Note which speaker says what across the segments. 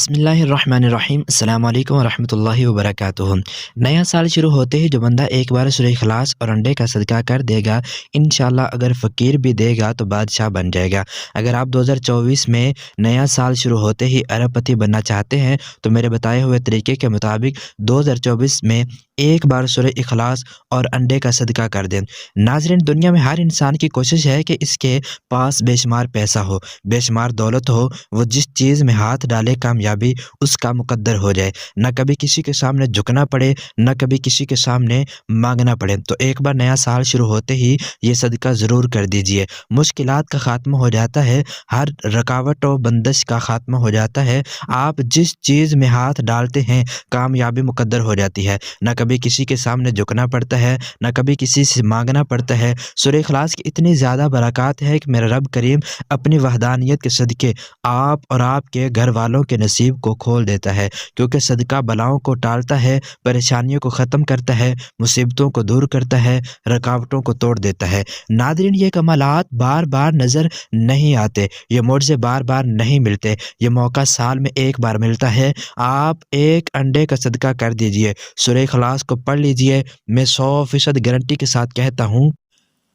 Speaker 1: بسم اللہ الرحمن الرحیم السلام علیکم ورحمۃ اللہ وبرکاتہ۔ نیا سال شروع ہوتے ہی جو بندہ ایک بار سورہ اخلاص اور انڈے کا صدقہ کر دے گا، انشاءاللہ اگر فقیر بھی دے گا تو بادشاہ بن جائے گا۔ اگر آپ 2024 میں نیا سال شروع ہوتے ہی ارب پتی بننا چاہتے ہیں تو میرے بتائے ہوئے طریقے کے مطابق 2024 میں ایک بار سورہ اخلاص اور انڈے کا صدقہ کر دیں۔ ناظرین، دنیا میں ہر انسان کی کوشش ہے کہ اس کے پاس بے شمار پیسہ ہو، بے شمار دولت ہو، وہ جس چیز میں ہاتھ ڈالے کامیابی اس کا مقدر ہو جائے، نہ کبھی کسی کے سامنے جھکنا پڑے، نہ کبھی کسی کے سامنے مانگنا پڑے۔ تو ایک بار نیا سال شروع ہوتے ہی یہ صدقہ ضرور کر دیجئے۔ مشکلات کا خاتمہ ہو جاتا ہے، ہر رکاوٹ و بندش کا خاتمہ ہو جاتا ہے۔ آپ جس چیز میں ہاتھ ڈالتے ہیں کامیابی مقدر ہو جاتی ہے، نہ کبھی کسی کے سامنے جھکنا پڑتا ہے، نہ کبھی کسی سے مانگنا پڑتا ہے۔ سورہ اخلاص کی اتنی زیادہ برکات ہے کہ میرا رب کریم اپنی وحدانیت کے صدقے آپ اور آپ کے گھر والوں کے نصیب کو کھول دیتا ہے، کیونکہ صدقہ بلاؤں کو ٹالتا ہے، پریشانیوں کو ختم کرتا ہے، مصیبتوں کو دور کرتا ہے، رکاوٹوں کو توڑ دیتا ہے۔ ناظرین، یہ کمالات بار بار نظر نہیں آتے، یہ معجزے بار بار نہیں ملتے، یہ موقع سال میں ایک بار ملتا ہے۔ آپ ایک انڈے کا صدقہ کر دیجئے، سورہ اخلاص کو پڑھ لیجئے۔ میں 100% گارنٹی کے ساتھ کہتا ہوں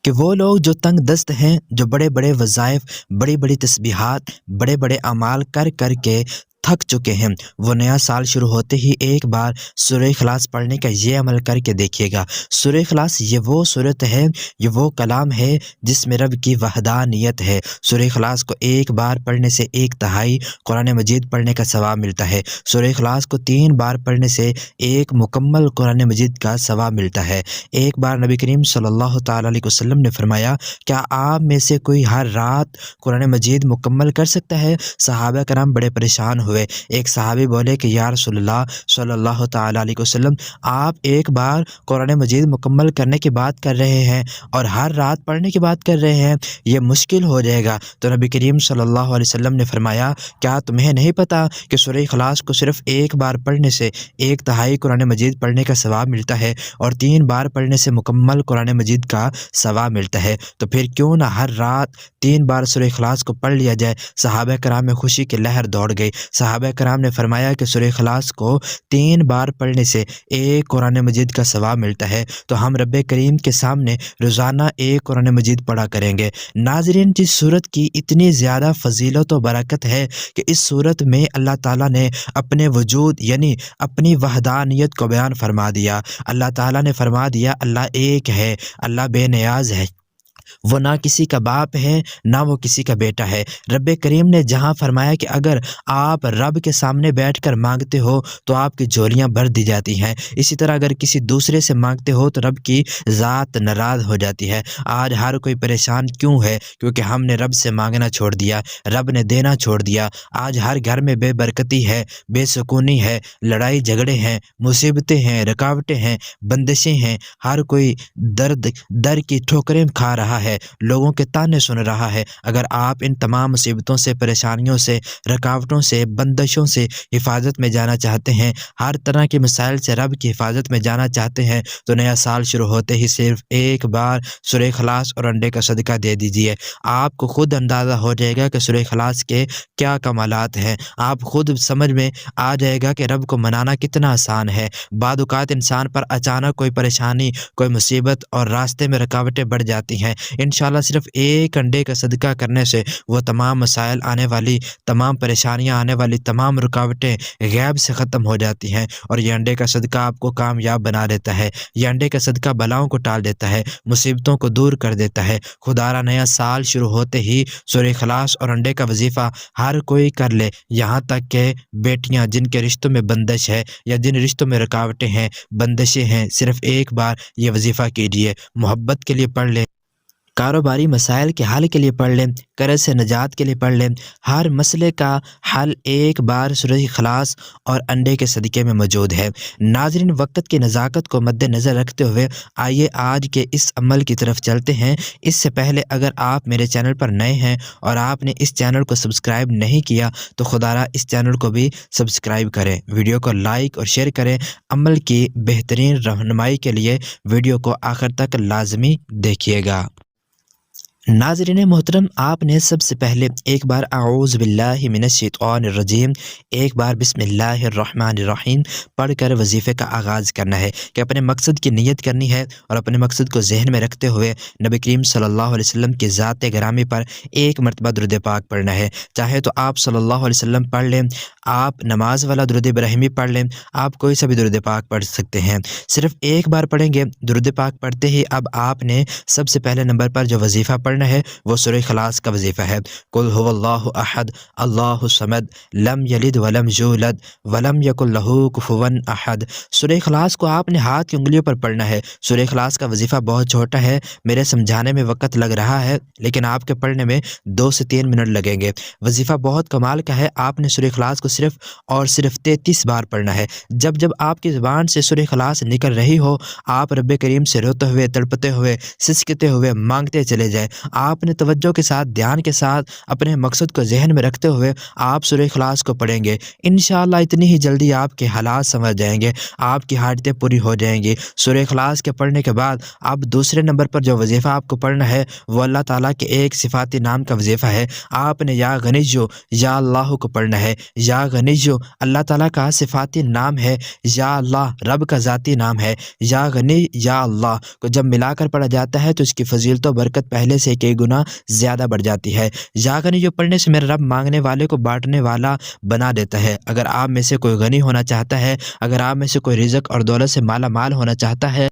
Speaker 1: کہ وہ لوگ جو تنگ دست ہیں، جو بڑے بڑے وظائف، بڑی بڑی تسبیحات، بڑے بڑے اعمال کر کر کے تھک چکے ہیں، وہ نیا سال شروع ہوتے ہی ایک بار سورہ اخلاص پڑھنے کا یہ عمل کر کے دیکھیے گا۔ سورہ اخلاص یہ وہ صورت ہے، یہ وہ کلام ہے جس میں رب کی وحدانیت ہے۔ سورہ اخلاص کو ایک بار پڑھنے سے 1/3 قرآن مجید پڑھنے کا ثواب ملتا ہے۔ سورہ اخلاص کو 3 بار پڑھنے سے ایک مکمل قرآن مجید کا ثواب ملتا ہے۔ ایک بار نبی کریم صلی اللہ تعالیٰ علیہ وسلم نے فرمایا، کیا آپ میں سے کوئی ہر رات قرآن مجید مکمل کر سکتا ہے؟ صحابہ کرام بڑے پریشان ہوئے۔ ایک صحابی بولے کہ یا رسول اللہ صلی اللہ تعالیٰ علیہ وسلم، آپ ایک بار قرآن مجید مکمل کرنے کی بات کر رہے ہیں اور ہر رات پڑھنے کی بات کر رہے ہیں، یہ مشکل ہو جائے گا۔ تو نبی کریم صلی اللہ علیہ وسلم نے فرمایا، کیا تمہیں نہیں پتا کہ سورہ اخلاص کو صرف ایک بار پڑھنے سے 1/3 قرآن مجید پڑھنے کا ثواب ملتا ہے اور 3 بار پڑھنے سے مکمل قرآن مجید کا ثواب ملتا ہے؟ تو پھر کیوں نہ ہر رات 3 بار سورہ اخلاص کو پڑھ لیا جائے۔ صحابہ کرام میں خوشی کی لہر دوڑ گئی۔ صحابہ کرام نے فرمایا کہ سورہ اخلاص کو 3 بار پڑھنے سے ایک قرآن مجید کا ثواب ملتا ہے، تو ہم رب کریم کے سامنے روزانہ ایک قرآن مجید پڑھا کریں گے۔ ناظرین، جس صورت کی اتنی زیادہ فضیلت و برکت ہے کہ اس صورت میں اللہ تعالیٰ نے اپنے وجود یعنی اپنی وحدانیت کو بیان فرما دیا۔ اللہ تعالیٰ نے فرما دیا، اللہ ایک ہے، اللہ بے نیاز ہے، وہ نہ کسی کا باپ ہے نہ وہ کسی کا بیٹا ہے۔ رب کریم نے جہاں فرمایا کہ اگر آپ رب کے سامنے بیٹھ کر مانگتے ہو تو آپ کی جھولیاں بھر دی جاتی ہیں، اسی طرح اگر کسی دوسرے سے مانگتے ہو تو رب کی ذات ناراض ہو جاتی ہے۔ آج ہر کوئی پریشان کیوں ہے؟ کیونکہ ہم نے رب سے مانگنا چھوڑ دیا، رب نے دینا چھوڑ دیا۔ آج ہر گھر میں بے برکتی ہے، بے سکونی ہے، لڑائی جھگڑے ہیں، مصیبتیں ہیں، رکاوٹیں ہیں، بندشیں ہیں، ہر کوئی در کی ٹھوکریں کھا رہا ہے، لوگوں کے تانے سن رہا ہے۔ اگر آپ ان تمام مصیبتوں سے، پریشانیوں سے، رکاوٹوں سے، بندشوں سے حفاظت میں جانا چاہتے ہیں، ہر طرح کے مسائل سے رب کی حفاظت میں جانا چاہتے ہیں، تو نیا سال شروع ہوتے ہی صرف ایک بار سورہ اخلاص اور انڈے کا صدقہ دے دیجئے۔ آپ کو خود اندازہ ہو جائے گا کہ سورہ اخلاص کے کیا کمالات ہیں، آپ خود سمجھ میں آ جائے گا کہ رب کو منانا کتنا آسان ہے۔ بعض اوقات انسان پر اچانک کوئی پریشانی، کوئی مصیبت اور راستے میں رکاوٹیں بڑھ جاتی ہیں، انشاءاللہ صرف ایک انڈے کا صدقہ کرنے سے وہ تمام مسائل آنے والی، تمام پریشانیاں آنے والی، تمام رکاوٹیں غیب سے ختم ہو جاتی ہیں، اور یہ انڈے کا صدقہ آپ کو کامیاب بنا دیتا ہے۔ یہ انڈے کا صدقہ بلاؤں کو ٹال دیتا ہے، مصیبتوں کو دور کر دیتا ہے۔ خدارا نیا سال شروع ہوتے ہی سورہ اخلاص اور انڈے کا وظیفہ ہر کوئی کر لے، یہاں تک کہ بیٹیاں جن کے رشتوں میں بندش ہے یا جن رشتوں میں رکاوٹیں ہیں، بندشیں ہیں، صرف ایک بار یہ وظیفہ کیجیے۔ محبت کے لیے پڑھ لیں، کاروباری مسائل کے حل کے لیے پڑھ لیں، قرض سے نجات کے لیے پڑھ لیں۔ ہر مسئلے کا حل ایک بار سورہ اخلاص اور انڈے کے صدقے میں موجود ہے۔ ناظرین، وقت کی نزاکت کو مد نظر رکھتے ہوئے آئیے آج کے اس عمل کی طرف چلتے ہیں۔ اس سے پہلے اگر آپ میرے چینل پر نئے ہیں اور آپ نے اس چینل کو سبسکرائب نہیں کیا تو خدارا اس چینل کو بھی سبسکرائب کریں، ویڈیو کو لائک اور شیئر کریں۔ عمل کی بہترین رہنمائی کے لیے ویڈیو کو آخر تک لازمی دیکھیے گا۔ नाज़रीन मोहतरम, आपने सबसे पहले एक बार आऊज़ बिल्लाहि मिनश्शैतानिर्रजीम, एक बार बिस्मिल्लाहिर्रहमानिर्रहीम पढ़कर वजीफ़े का आगाज़ करना है कि अपने मकसद की नीयत करनी है और अपने मकसद को जहन में रखते हुए नबी करीम सल्लल्लाहु अलैहि वसल्लम की ज़ात गिरामी पर एक मरतबा दुरूद पाक पढ़ना है। चाहे तो आप सल्लल्लाहु अलैहि वसल्लम पढ़ लें, आप नमाज वाला दुरूद इब्राहिमी पढ़ लें, आप कोई सा भी दुरूद पाक पढ़ सकते हैं। सिर्फ एक बार पढ़ेंगे। दुरूद पाक पढ़ते ही अब आपने सबसे पहले नंबर पर जो वजीफ़ा पढ़ना है वो सूरह इखलास का वजीफ़ा है। कुल हुवल्लाहु अहद अल्लाहु समद लम यलिद वलम यूलद वलम यकुल लहू कुफुवन अहद। सूरह इखलास को आपने हाथ की उंगलियों पर पढ़ना है। सूरह इखलास का वजीफ़ा बहुत छोटा है, मेरे समझाने में वक़्त लग रहा है लेकिन आपके पढ़ने में 2 से 3 मिनट लगेंगे। वजीफ़ा बहुत कमाल का है। आपने सूरह इखलास को सिर्फ और सिर्फ 33 बार पढ़ना है। जब जब आपकी ज़ुबान से सूरह इखलास निकल रही हो, आप रब्बे करीम से रोते हुए, तड़पते हुए, सिसकते हुए मांगते चले जाएं। आपने तवज्जो के साथ, ध्यान के साथ अपने मकसद को जहन में रखते हुए आप सूरह इखलास को पढ़ेंगे। इंशाअल्लाह इतनी ही जल्दी आपके हालात समझ जाएंगे, आपकी हाजतें पूरी हो जाएंगी। सूरह इखलास के पढ़ने के बाद अब दूसरे नंबर पर जो वजीफ़ा आपको पढ़ना है वो अल्लाह ताला के एक सिफाती नाम का वजीफ़ा है। आपने या गनियो या अल्लाह को पढ़ना है। या गनियो अल्लाह ताला का सिफाती नाम है, या अल्लाह रब का ज़ाती नाम है। या गनी या अल्लाह को जब मिलाकर पढ़ा जाता है तो इसकी फजीलत व बरकत पहले से कई गुना ज़्यादा बढ़ जाती है। या गनी जो पढ़ने से मेरा रब मांगने वाले को बांटने वाला बना देता है। अगर आप में से कोई गनी होना चाहता है, अगर आप में से कोई रिज़्क और दौलत से माला माल होना चाहता है,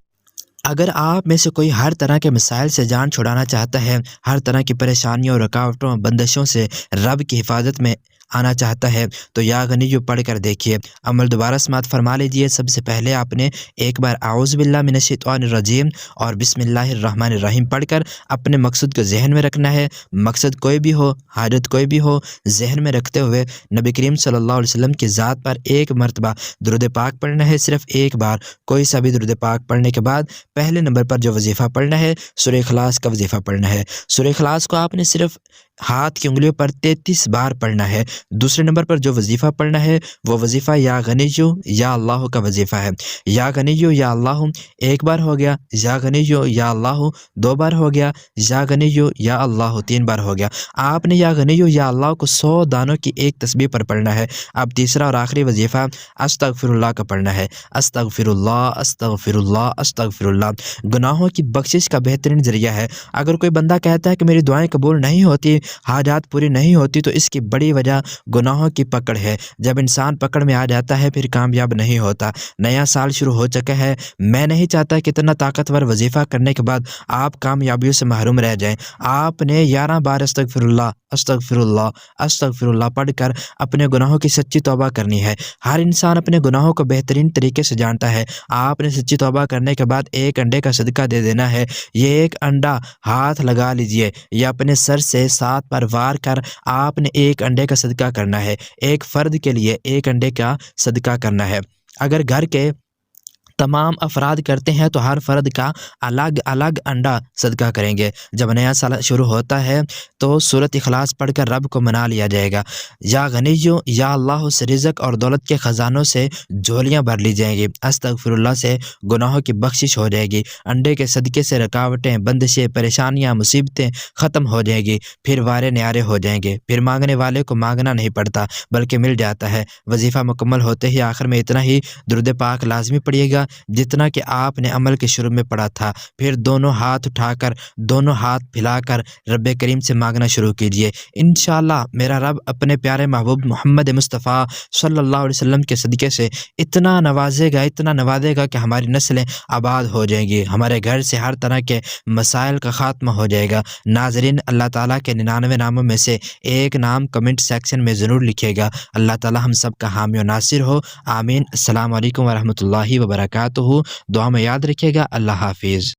Speaker 1: अगर आप में से कोई हर तरह के मसाइल से जान छुड़ाना चाहता है, हर तरह की परेशानियों, रुकावटों, बंदिशों से रब की हिफाजत में आना चाहता है तो या गनियो पढ़ कर देखिए। अमल दोबारा समात फरमा लीजिए। सबसे पहले आपने एक बार आऊज़ बिल्लाहि मिनश्शैतानिर्रजीम और बिस्मिल्लाहिर्रहमानिर्रहीम पढ़कर अपने मकसद को जहन में रखना है। मकसद कोई भी हो, हाजत कोई भी हो, जहन में रखते हुए नबी करीम सल्लल्लाहु अलैहि वसल्लम की ज़ात पर एक मरतबा दुरूद पाक पढ़ना है। सिर्फ एक बार कोई सा भी दुरूद पाक पढ़ने के बाद पहले नंबर पर जो वजीफ़ा पढ़ना है सूरह इखलास का वजीफ़ा पढ़ना है। सूरह इखलास को आपने सिर्फ हाथ की उंगलियों पर 33 बार पढ़ना है। दूसरे नंबर पर जो वजीफ़ा पढ़ना है वो वजीफ़ा या गनियो या अल्लाह का वजीफ़ा है। या गनियो या अल्लाह एक बार हो गया, या गनियो या अल्लाह 2 बार हो गया, या गनियो या अल्लाह 3 बार हो गया। आपने या गनियो या अल्लाह को 100 दानों की एक तस्बीह पर पढ़ना है। अब तीसरा और आखिरी वजीफ़ा अस्तगफिरुल्लाह का पढ़ना है। अस्तगफिरुल्लाह अस्तगफिरुल्लाह अस्तगफिरुल्लाह गुनाहों की बख्शिश का बेहतरीन ज़रिया है। अगर कोई बंदा कहता है कि मेरी दुआएं कबूल नहीं होती, हाजात पूरी नहीं होती, तो इसकी बड़ी वजह गुनाहों की पकड़ है। जब इंसान पकड़ में आ जाता है फिर कामयाब नहीं होता। नया साल शुरू हो चुका है, मैं नहीं चाहता कि इतना ताकतवर वजीफ़ा करने के बाद आप कामयाबियों से महरूम रह जाएं। आपने 11 बार अस्तगफिरुल्लाह अस्तगफिरुल्लाह अस्तगफिरुल्लाह पढ़कर अपने गुनाहों की सच्ची तौबा करनी है। हर इंसान अपने गुनाहों को बेहतरीन तरीके से जानता है। आपने सच्ची तौबा करने के बाद एक अंडे का सदका दे देना है। ये एक अंडा हाथ लगा लीजिए या अपने सर से 7 बार वार कर आपने एक अंडे का सदका करना है। एक फ़र्द के लिए एक अंडे का सदका करना है। अगर घर के तमाम अफराद करते हैं तो हर फ़र्द का अलग अलग अंडा सदका करेंगे। जब नया साल शुरू होता है तो सूरत इखलास पढ़कर रब को मना लिया जाएगा। या गनियो या अल्लाह से रिज़्क और दौलत के ख़जानों से झोलियाँ भर ली जाएंगी। अस्तगफिरुल्लाह से गुनाहों की बख्शिश हो जाएगी। अंडे के सदक़े से रुकावटें, बंदिशें, परेशानियाँ, मुसीबतें ख़त्म हो जाएंगी। फिर वारे न्यारे हो जाएंगे। फिर मांगने वाले को मांगना नहीं पड़ता बल्कि मिल जाता है। वजीफ़ा मुकम्मल होते ही आखिर में इतना ही दुरूद पाक लाजमी पढ़िएगा जितना कि आपने अमल के शुरू में पढ़ा था। फिर दोनों हाथ उठाकर, दोनों हाथ फैलाकर रब्बे करीम से मांगना शुरू कीजिए। इंशाअल्लाह मेरा रब अपने प्यारे महबूब मोहम्मद मुस्तफ़ा सल्लल्लाहु अलैहि वसल्लम के सदक़े से इतना नवाजेगा कि हमारी नस्लें आबाद हो जाएंगी। हमारे घर से हर तरह के मसाइल का ख़ात्मा हो जाएगा। नाज़रीन, अल्लाह ताला के 99 नामों में से एक नाम कमेंट सेक्शन में ज़रूर लिखिएगा। अल्लाह ताला हम सब का हामी और नासिर हो। आमीन। अस्सलामु अलैकुम वरहमतुल्लाहि वबरकातुहू। दुआ में याद रखिएगा। अल्लाह हाफिज़।